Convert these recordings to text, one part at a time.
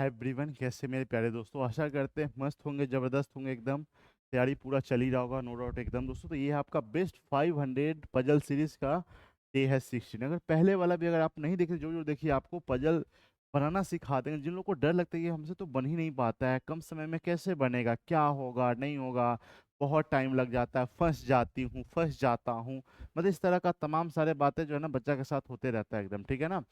Hi everyone, कैसे मेरे प्यारे दोस्तों। आशा करते हैं मस्त होंगे, ज़बरदस्त होंगे एकदम। तैयारी पूरा चल ही रहा होगा, नो डाउट एकदम दोस्तों। तो ये है आपका बेस्ट 500 पजल सीरीज का डे है 16। अगर पहले वाला भी अगर आप नहीं देखे, जो जो देखिए आपको पजल बनाना सिखा देंगे। जिन लोगों को डर लगता है कि हमसे तो बन ही नहीं पाता है, कम समय में कैसे बनेगा, क्या होगा नहीं होगा, बहुत टाइम लग जाता है, फंस जाती हूँ, फंस जाता हूँ, मतलब इस तरह का तमाम सारे बातें जो है ना बच्चा के साथ होते रहता है एकदम, ठीक है ना।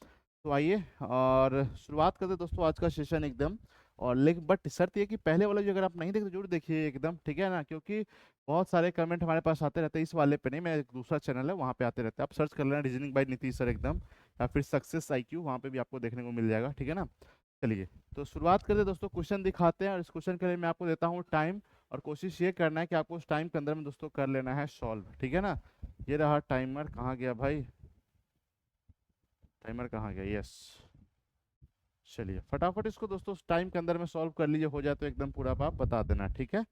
तो आइए और शुरुआत करते हैं दोस्तों आज का सेशन एकदम। और लेकिन बट शर्त ये कि पहले वाला भी अगर आप नहीं देखते जरूर देखिए एकदम, ठीक है ना, क्योंकि बहुत सारे कमेंट हमारे पास आते रहते हैं। इस वाले पे नहीं, मेरा एक दूसरा चैनल है वहाँ पे आते रहते हैं, आप सर्च कर लेना रीजनिंग बाय नीतीश सर एकदम, या फिर सक्सेस IQ, वहाँ पे भी आपको देखने को मिल जाएगा, ठीक है ना। चलिए, तो शुरुआत करते हैं दोस्तों, क्वेश्चन दिखाते हैं और इस क्वेश्चन के लिए मैं आपको देता हूँ टाइम। और कोशिश ये करना है कि आपको उस टाइम के अंदर में दोस्तों कर लेना है सॉल्व, ठीक है ना। ये रहा टाइमर, कहाँ गया भाई, टाइमर कहाँ गया, यस। चलिए फटाफट इसको दोस्तों उस टाइम के अंदर में सॉल्व कर लीजिए, हो जाए तो एकदम पूरा आप बता देना, ठीक है।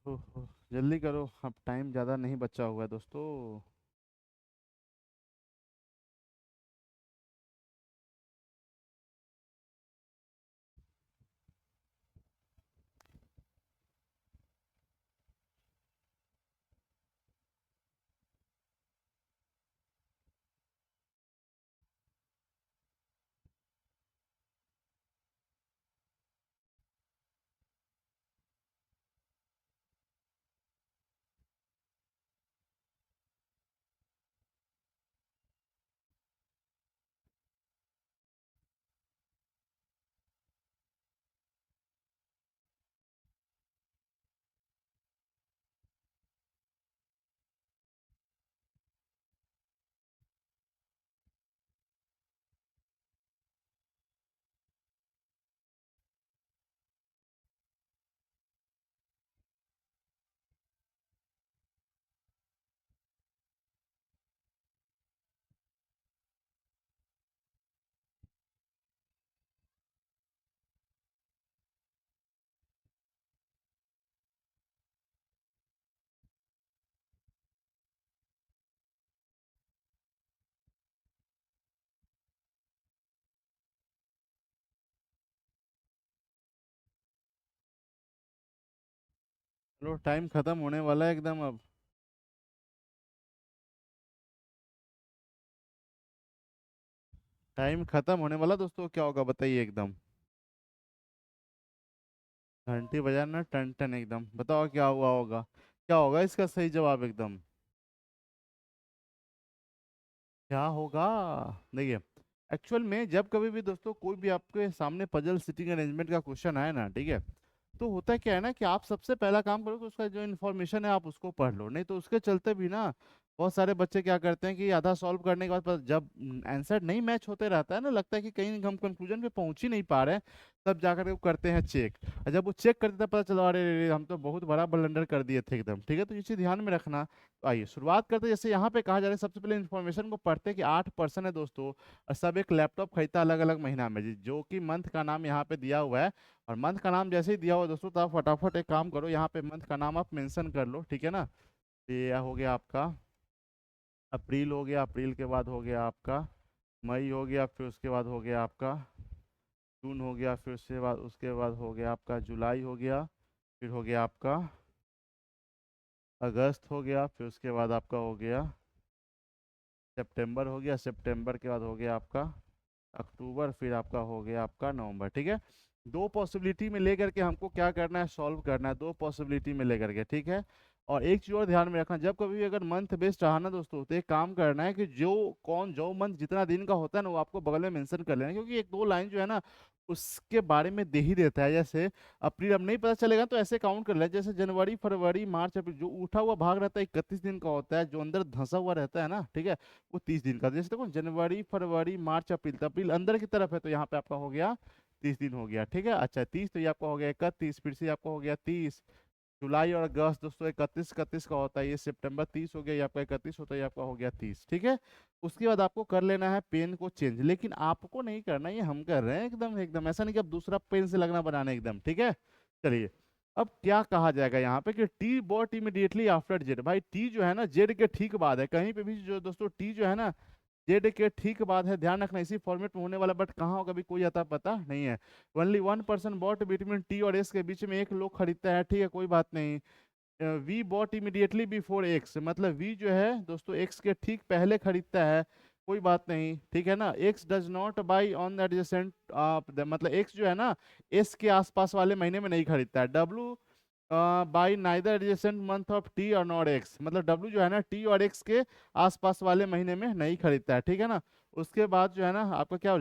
ओहो, जल्दी करो, अब टाइम ज़्यादा नहीं बचा हुआ है दोस्तों। चलो टाइम खत्म होने वाला है एकदम अब। टाइम खत्म होने वाला दोस्तों, क्या होगा बताइए एकदम। घंटी बजाना टन टन एकदम, बताओ क्या हुआ होगा, क्या होगा इसका सही जवाब एकदम, क्या होगा। देखिए, एक्चुअल में जब कभी भी दोस्तों कोई भी आपके सामने पजल सिटिंग अरेंजमेंट का क्वेश्चन आए ना, ठीक है, तो होता क्या है ना कि आप सबसे पहला काम करो कि उसका जो इन्फॉर्मेशन है आप उसको पढ़ लो। नहीं तो उसके चलते भी ना बहुत सारे बच्चे क्या करते हैं कि आधा सॉल्व करने के बाद जब आंसर नहीं मैच होते रहता है ना, लगता है कि कहीं हम कंक्लूजन पे पहुंच ही नहीं पा रहे हैं, तब जाकर के वो करते हैं चेक। और जब वो चेक करते तब पता चला, अरे रे रे, हम तो बहुत बड़ा ब्लंडर कर दिए थे एकदम, ठीक है। तो ये चीज़ ध्यान में रखना। तो आइए शुरुआत करते हैं। जैसे यहाँ पे कहा जा रहा है, सबसे पहले इन्फॉर्मेशन को पढ़ते हैं कि 8% है दोस्तों, और सब एक लैपटॉप खरीदता अलग अलग महीना में, जो कि मंथ का नाम यहाँ पे दिया हुआ है। और मंथ का नाम जैसे ही दिया हुआ दोस्तों, तो आप फटाफट एक काम करो, यहाँ पे मंथ का नाम आप मेंशन कर लो, ठीक है ना। ये हो गया आपका अप्रैल, हो गया अप्रैल के बाद हो गया आपका मई, हो गया फिर उसके बाद हो गया आपका जून हो गया, फिर उसके बाद हो गया आपका जुलाई हो गया, फिर हो गया आपका अगस्त हो गया, फिर उसके बाद आपका हो गया सितंबर हो गया, सितंबर के बाद हो गया आपका अक्टूबर, फिर आपका हो गया आपका नवंबर। ठीक है, दो पॉसिबिलिटी में लेकर के हमको क्या करना है, सॉल्व करना है, दो पॉसिबिलिटी में लेकर के। ठीक है, और एक चीज और ध्यान में रखना, जब कभी भी अगर मंथ बेस्ड रहा ना दोस्तों, तो एक काम करना है कि जो मंथ जितना दिन का होता है ना, वो आपको बगल में मेंशन कर लेना है, क्योंकि एक दो लाइन जो है ना उसके बारे में दे ही देता है। जैसे अप्रैल अब नहीं पता चलेगा तो ऐसे काउंट कर ले, जैसे जनवरी फरवरी मार्च अप्रैल, जो उठा हुआ भाग रहता है 31 दिन का होता है, जो अंदर धंसा हुआ रहता है ना, ठीक है, वो 30 दिन का। जैसे देखो जनवरी फरवरी मार्च अप्रैल, तो अप्रैल अंदर की तरफ है, तो यहाँ पे आपका हो गया 30 दिन हो गया। ठीक है, अच्छा 30, तो ये आपका हो गया 31, फिर से आपका हो गया 30, जुलाई और अगस्त दोस्तों 31 31 का होता है, ये सितंबर 30 हो गया, ये आपका 31 होता है, ये आपका हो गया 30। ठीक है, उसके बाद आपको कर लेना है पेन को चेंज, लेकिन आपको नहीं करना, ये हम कर रहे हैं एकदम एकदम, ऐसा नहीं कि अब दूसरा पेन से लगना बनाना एकदम। ठीक है, चलिए अब क्या कहा जाएगा यहाँ पे कि T bought immediately after Z. भाई टी जो है ना जेड के ठीक बाद है, कहीं पे भी जो दोस्तों टी जो है ना जेड के ठीक बाद है, ध्यान रखना इसी फॉर्मेट में होने वाला, बट कहाँ होगा अभी कोई आता पता नहीं है। ओनली 1% बॉट बिटवीन टी और एस के बीच में एक लोग खरीदता है, ठीक है कोई बात नहीं। V bought immediately before X, मतलब वी जो है दोस्तों एक्स के ठीक पहले खरीदता है, कोई बात नहीं, ठीक है ना। X does not by on the adjacent, मतलब एक्स जो है ना एस के आसपास वाले महीने में नहीं खरीदता है। W by neither adjacent month of T और नॉट एक्स, मतलब डब्लू जो है ना टी और एक्स के आसपास वाले महीने में नहीं खरीदता है, ठीक है ना। उसके बाद जो है ना आपका क्या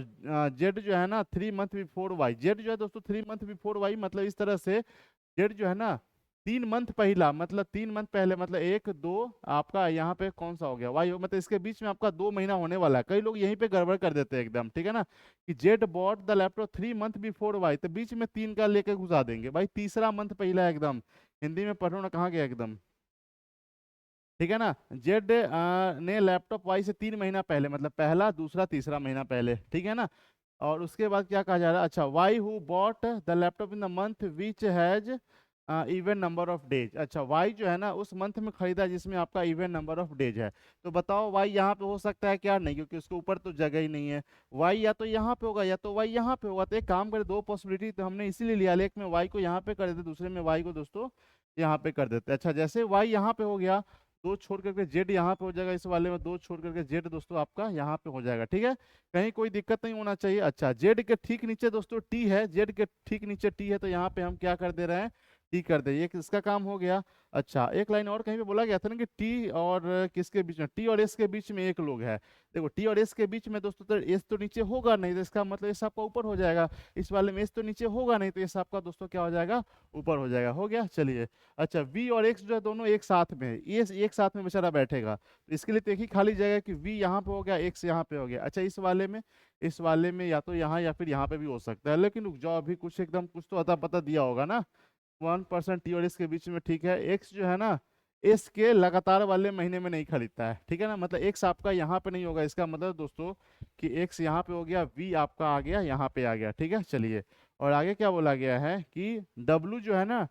जेड जो है ना 3 मंथ बिफोर वाई, जेड जो है दोस्तों 3 मंथ बिफोर वाई, मतलब इस तरह से जेड जो है ना 3 मंथ पहला, मतलब 3 मंथ पहले, मतलब एक दो आपका यहाँ पे कौन सा हो गया वाई, मतलब इसके बीच में आपका 2 महीना होने वाला है। कई लोग यहीं पे गड़बड़ कर देते हैं एकदम, ठीक है ना, कि Z bought the laptop 3 month before Y, तो बीच में 3 का लेके घुसा देंगे, भाई तीसरा मंथ पहला एकदम, हिंदी में पढ़ो ना कहाँ गया एकदम, ठीक है ना। जेड ने लैपटॉप वाई से 3 महीना पहले, मतलब पहला दूसरा तीसरा महीना पहले, ठीक है ना। और उसके बाद क्या कहा जा रहा है, अच्छा Y who bought the laptop in the month which has even number of days, अच्छा वाई जो है ना उस मंथ में खरीदा जिसमें आपका इवन नंबर ऑफ डेज है। तो बताओ वाई यहाँ पे हो सकता है क्या, नहीं, क्योंकि उसके ऊपर तो जगह ही नहीं है। वाई या तो यहाँ पे होगा या तो वाई यहाँ पे होगा, तो एक काम करे, दो पॉसिबिलिटी तो हमने इसीलिए लिया, एक में वाई को यहाँ पे कर देते, दूसरे में वाई को दोस्तों यहाँ पे कर देते। अच्छा जैसे वाई यहाँ पे हो गया, दो छोड़ करके जेड यहाँ पे हो जाएगा, इस वाले में दो छोड़ करके जेड दोस्तों आपका यहाँ पे हो जाएगा, ठीक है, कहीं कोई दिक्कत नहीं होना चाहिए। अच्छा जेड के ठीक नीचे दोस्तों टी है, जेड के ठीक नीचे टी है, तो यहाँ पे हम क्या कर दे रहे हैं, टी कर दे, ये इसका काम हो गया। अच्छा एक लाइन और कहीं पे बोला गया था ना कि टी और किसके बीच में, टी और एस के बीच में एक लोग है। देखो टी और एस के बीच में दोस्तों तो एस तो नीचे होगा नहीं, तो इसका मतलब एस आपका ऊपर हो जाएगा, इस वाले में एस तो नीचे होगा नहीं, तो एस आपका दोस्तों क्या हो जाएगा, ऊपर हो जाएगा, हो गया। चलिए अच्छा वी और एक्स जो है दोनों एक साथ में है, ये एक साथ में बेचारा बैठेगा, तो इसके लिए तो एक ही खाली जगह कि वी यहाँ पे हो गया एक्स यहाँ पे हो गया। अच्छा इस वाले में या तो यहाँ या फिर यहाँ पे भी हो सकता है, लेकिन रुक जाओ अभी कुछ एकदम कुछ तो अता पता दिया होगा ना। 1% टी और एस के बीच में, ठीक है, एक्स जो है ना एस के लगातार वाले महीने में नहीं खरीदता है, ठीक है ना, मतलब एक्स आपका यहाँ पे नहीं होगा, इसका मतलब दोस्तों कि एक्स यहाँ पे हो गया, वी आपका आ गया यहाँ पे आ गया, ठीक है। चलिए और आगे क्या बोला गया है कि डब्लू जो है ना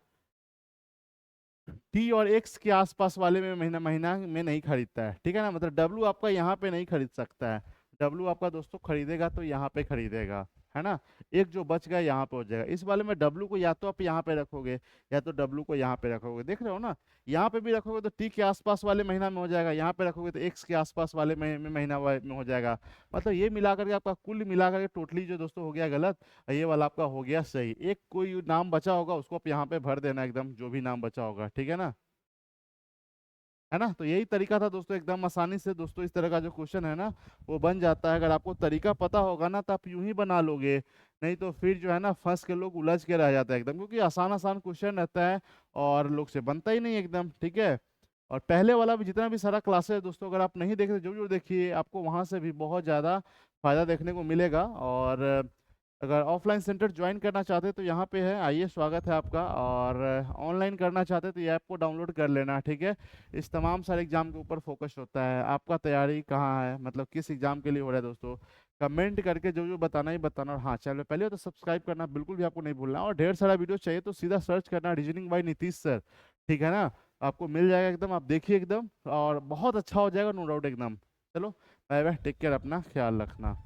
टी और एक्स के आसपास वाले में महीना महीना में नहीं खरीदता है, ठीक है ना, मतलब डब्लू आपका यहाँ पे नहीं खरीद सकता है। डब्लू आपका दोस्तों खरीदेगा तो यहाँ पे खरीदेगा, है ना, एक जो बच गया यहाँ पे हो जाएगा। इस वाले में डब्लू को या तो आप यहाँ पे रखोगे या तो डब्लू को यहाँ पे रखोगे, देख रहे हो ना, यहाँ पे भी रखोगे तो टी के आसपास वाले महीना में हो जाएगा, यहाँ पे रखोगे तो एक्स के आसपास वाले महीना में हो जाएगा। मतलब ये मिला करके आपका कुल मिला करके टोटली जो दोस्तों हो गया गलत, ये वाला आपका हो गया सही। एक कोई नाम बचा होगा उसको आप यहाँ पे भर देना एकदम, जो भी नाम बचा होगा, ठीक है ना, है ना। तो यही तरीका था दोस्तों, एकदम आसानी से दोस्तों इस तरह का जो क्वेश्चन है ना वो बन जाता है, अगर आपको तरीका पता होगा ना तो आप यूं ही बना लोगे, नहीं तो फिर जो है ना फंस के लोग उलझ के रह जाता है एकदम, क्योंकि आसान आसान क्वेश्चन रहता है और लोग से बनता ही नहीं एकदम, ठीक है। और पहले वाला भी जितना भी सारा क्लासेस है दोस्तों, अगर आप नहीं देख रहे जरूर देखिए, आपको वहाँ से भी बहुत ज़्यादा फायदा देखने को मिलेगा। और अगर ऑफलाइन सेंटर ज्वाइन करना चाहते हैं तो यहाँ पे है, आइए स्वागत है आपका। और ऑनलाइन करना चाहते हैं तो ये ऐप को डाउनलोड कर लेना, ठीक है। इस तमाम सारे एग्जाम के ऊपर फोकस होता है, आपका तैयारी कहाँ है, मतलब किस एग्जाम के लिए हो रहा है दोस्तों, कमेंट करके जो जो बताना ही बताना। और हाँ चैनल पे पहले हो तो सब्सक्राइब करना बिल्कुल भी आपको नहीं भूलना, और ढेर सारा वीडियो चाहिए तो सीधा सर्च करना रीजनिंग बाय नीतीश सर, ठीक है ना, आपको मिल जाएगा एकदम, आप देखिए एकदम और बहुत अच्छा हो जाएगा नो डाउट एकदम। चलो बाय बाय, टेक केयर, अपना ख्याल रखना।